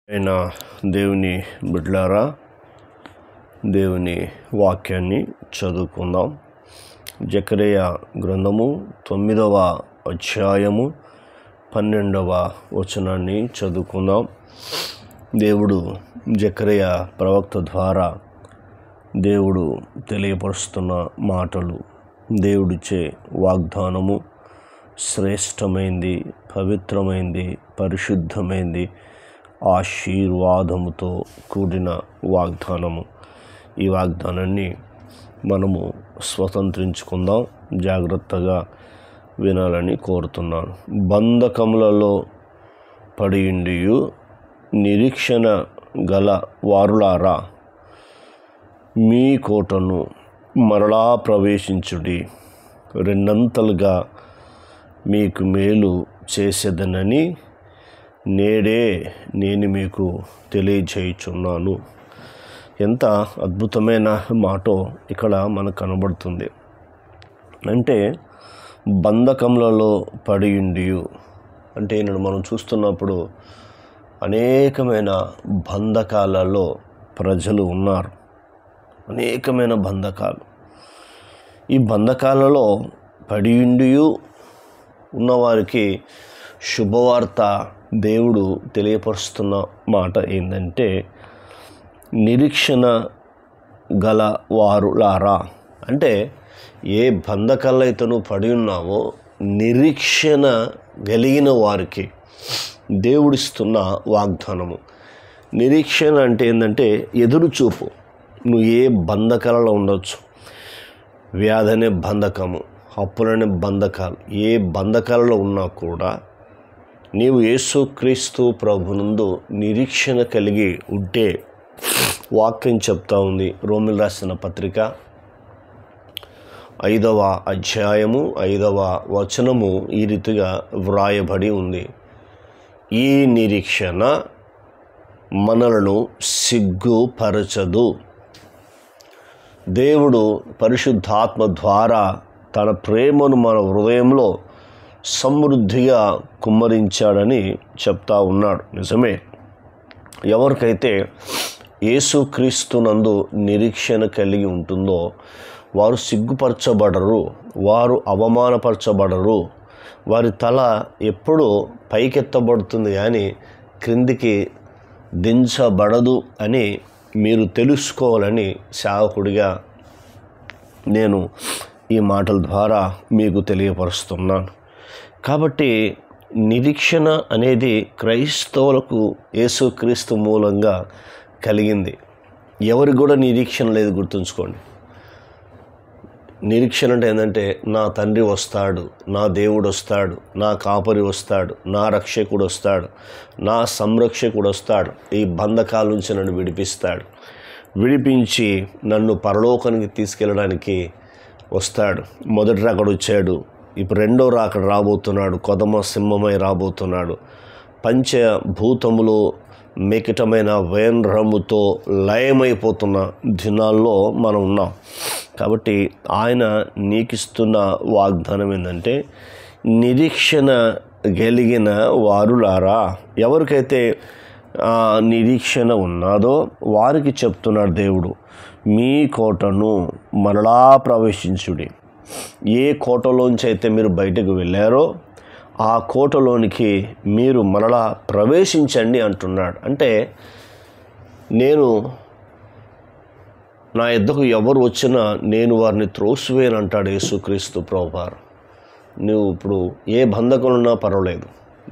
అయిన దేవుని బిడ్డలారా, దేవుని వాక్యాన్ని చదువుకుందాం. జకరియా గ్రంథము 9వ అధ్యాయము 12వ వచనాన్ని చదువుకుందాం. దేవుడు జకరియా ప్రవక్త ద్వారా దేవుడు తెలియపరుస్తున్న మాటలు, దేవుడిచ్చే వాగ్దానము శ్రేష్టమైంది, పవిత్రమైంది, పరిశుద్ధమైంది, ఆశీర్వాదముతో కూడిన వాగ్దానము. ఈ వాగ్దానాన్ని మనము స్వతంత్రించుకుందాం. జాగ్రత్తగా వినాలని కోరుతున్నాను. బంధకములలో పడియుండియు నిరీక్షణ గల వారులారా, మీ కోటను మరలా ప్రవేశించుడి. రెండంతలుగా మీకు మేలు చేసేదనని నేడే నేను మీకు తెలియజేయుచున్నాను. ఎంత అద్భుతమైన మాటో ఇక్కడ మనకు కనబడుతుంది. అంటే బంధకములలో పడియుండియు అంటే నేను మనం చూస్తున్నప్పుడు అనేకమైన బంధకాలలో ప్రజలు ఉన్నారు. అనేకమైన బంధకాలు. ఈ బంధకాలలో పడియుండియు ఉన్నవారికి శుభవార్త దేవుడు తెలియపరుస్తున్న మాట ఏంటంటే, నిరీక్షణ గల వారులారా. అంటే ఏ బంధకాలైతే నువ్వు పడి ఉన్నావో నిరీక్షణ కలిగిన వారికి దేవుడిస్తున్న వాగ్దానము. నిరీక్షణ అంటే ఏంటంటే ఎదురు చూపు. నువ్వు ఏ బంధకాలలో ఉండొచ్చు, వ్యాధి అనే బంధకము, అప్పులనే బంధకాలు, ఏ బంధకాలలో ఉన్నా కూడా నీవు యేసుక్రీస్తు ప్రభునందు నిరీక్షణ కలిగి ఉంటే వాక్యం చెప్తా ఉంది. రోమిలు రాసిన పత్రిక 5వ అధ్యాయము 5వ వచనము ఈ రీతిగా వ్రాయబడి ఉంది. ఈ నిరీక్షణ మనలను సిగ్గుపరచదు. దేవుడు పరిశుద్ధాత్మ ద్వారా తన ప్రేమను మన హృదయంలో సమృద్ధిగా కుమ్మరించాడని చెప్తా ఉన్నాడు. నిజమే. ఎవరికైతే యేసుక్రీస్తునందు నిరీక్షణ కలిగి ఉంటుందో వారు సిగ్గుపరచబడరు, వారు అవమానపరచబడరు. వారి తల ఎప్పుడూ పైకెత్తబడుతుంది కానీ క్రిందికి దించబడదు అని మీరు తెలుసుకోవాలని సేవకుడిగా నేను ఈ మాటల ద్వారా మీకు తెలియపరుస్తున్నాను. కాబట్టి నిరీక్షణ అనేది క్రైస్తవులకు యేసుక్రీస్తు మూలంగా కలిగింది. ఎవరికి కూడా నిరీక్షణ లేదు, గుర్తుంచుకోండి. నిరీక్షణ అంటే ఏంటంటే, నా తండ్రి వస్తాడు, నా దేవుడు వస్తాడు, నా కాపరి వస్తాడు, నా రక్షకుడు వస్తాడు, నా సంరక్షకుడు వస్తాడు, ఈ బంధకాల నుంచి నన్ను విడిపిస్తాడు, విడిపించి నన్ను పరలోకానికి తీసుకెళ్ళడానికి వస్తాడు. మొదటి రాకడ వచ్చాడు, ఇప్పుడు రెండో రాకడ రాబోతున్నాడు, కొదమ సింహమై రాబోతున్నాడు. పంచభూతములు మికటమైన వేంద్రముతో లయమైపోతున్న దినాల్లో మనం ఉన్నాం. కాబట్టి ఆయన నీకిస్తున్న వాగ్దానం ఏంటంటే, నిరీక్షణ కలిగిన వారులారా. ఎవరికైతే నిరీక్షణ ఉన్నదో వారికి చెప్తున్నాడు దేవుడు, మీ కోటను మరలా ప్రవేశించుడి. ఏ కోటలోంచి అయితే మీరు బయటకు వెళ్ళారో ఆ కోటలోనికి మీరు మరలా ప్రవేశించండి అంటున్నాడు. అంటే నేను నా యొద్దకు ఎవరు వచ్చినా నేను వారిని త్రోసివేయను అంటాడు యేసుక్రీస్తు ప్రభువారు. నువ్వు ఇప్పుడు ఏ బంధకులున్నా పర్వాలేదు,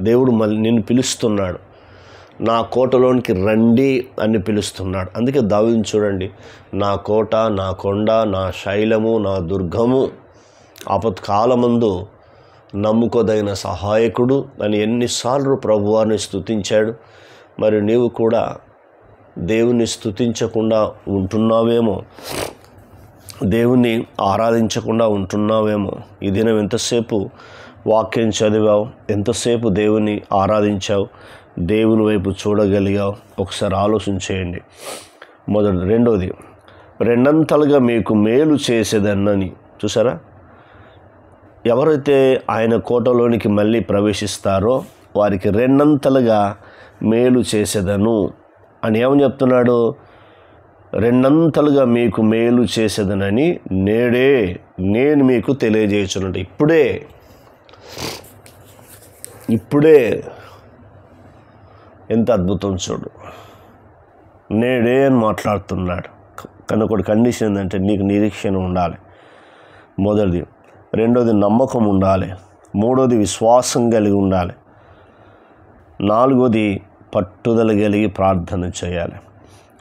దేవుడు మళ్ళీ నిన్ను పిలుస్తున్నాడు. నా కోటలోనికి రండి అని పిలుస్తున్నాడు. అందుకే దావీదును చూడండి, నా కోట, నా కొండ, నా శైలము, నా దుర్గము, ఆపత్కాలమందు నమ్ముకోదగిన సహాయకుడు అని ఎన్నిసార్లు ప్రభువారిని స్తుతించాడు. మరి నీవు కూడా దేవుని స్తుతించకుండా ఉంటున్నావేమో, దేవుని ఆరాధించకుండా ఉంటున్నావేమో. ఈ దినం ఎంతసేపు వాక్యం చదివావు, ఎంతసేపు దేవుని ఆరాధించావు, దేవుని వైపు చూడగలిగావు, ఒకసారి ఆలోచన చేయండి. రెండోది, రెండంతలుగా మీకు మేలు చేసేదన్నని. చూసారా, ఎవరైతే ఆయన కోటలోనికి మళ్ళీ ప్రవేశిస్తారో వారికి రెండంతలుగా మేలు చేసేదను అని ఏమని చెప్తున్నాడు? రెండంతలుగా మీకు మేలు చేసేదనని నేడే నేను మీకు తెలియజేయుచున్నాను. ఇప్పుడే ఎంత అద్భుతం చూడు. నేడే అని మాట్లాడుతున్నాడు. కానీ ఒకటి కండిషన్ ఏంటంటే నీకు నిరీక్షణ ఉండాలి, మొదటిది. రెండోది నమ్మకం ఉండాలి. మూడోది విశ్వాసం కలిగి ఉండాలి. నాలుగోది పట్టుదల కలిగి ప్రార్థన చేయాలి.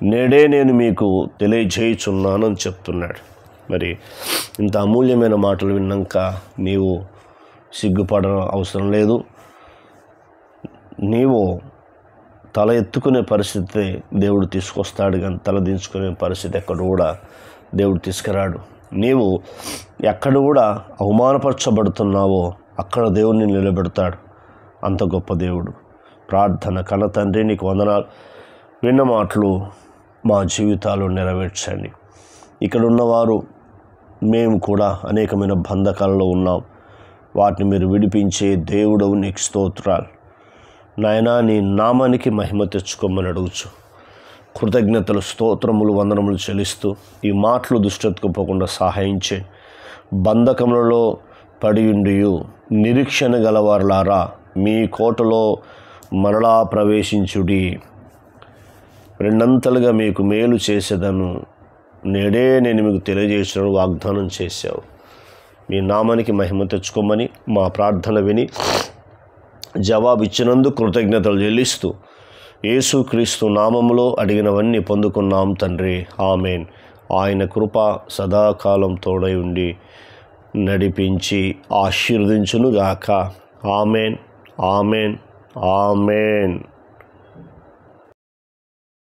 నేడే నేను మీకు తెలియజేయుచున్నాను అని చెప్తున్నాడు. మరి ఇంత అమూల్యమైన మాటలు విన్నాక నీవు సిగ్గుపడడం అవసరం లేదు. నీవు తల ఎత్తుకునే పరిస్థితి దేవుడు తీసుకొస్తాడు, కానీ తల దించుకునే పరిస్థితి ఎక్కడ కూడా దేవుడు తీసుకురాడు. నీవు ఎక్కడ కూడా అవమానపరచబడుతున్నావో అక్కడ దేవుడిని నిలబెడతాడు. అంత గొప్ప దేవుడు. ప్రార్థన. కన్న తండ్రి, నీకు వందనాలు. విన్న మాటలు మా జీవితాలు నెరవేర్చండి. ఇక్కడ ఉన్నవారు మేము కూడా అనేకమైన బంధకాలలో ఉన్నాం. వాటిని మీరు విడిపించే దేవుడవు, నీకు స్తోత్రాలు నాయనా. నీ నామానికి మహిమ తెచ్చుకోమని అడుగుచు కృతజ్ఞతలు, స్తోత్రములు, వందనములు చెల్లిస్తూ ఈ మాటలు దుష్టెత్తుకుపోకుండా సహాయం చేయి. బంధకములలో పడియుండియు నిరీక్షణ గలవారులారా మీ కోటలో మరలా ప్రవేశించుడి. రెండంతలుగా మీకు మేలు చేసేదను నేడే నేను మీకు తెలియజేసిన వాగ్దానం చేశావు. మీ నామానికి మహిమ తెచ్చుకోమని మా ప్రార్థన విని జవాబిచ్చినందుకు కృతజ్ఞతలు చెల్లిస్తూ యేసుక్రీస్తు నామములో అడిగినవన్నీ పొందుకున్నాం తండ్రి. ఆమెన్. ఆయన కృప సదాకాలం తోడై ఉండి నడిపించి ఆశీర్వదించునుగాక. Amen, amen, amen.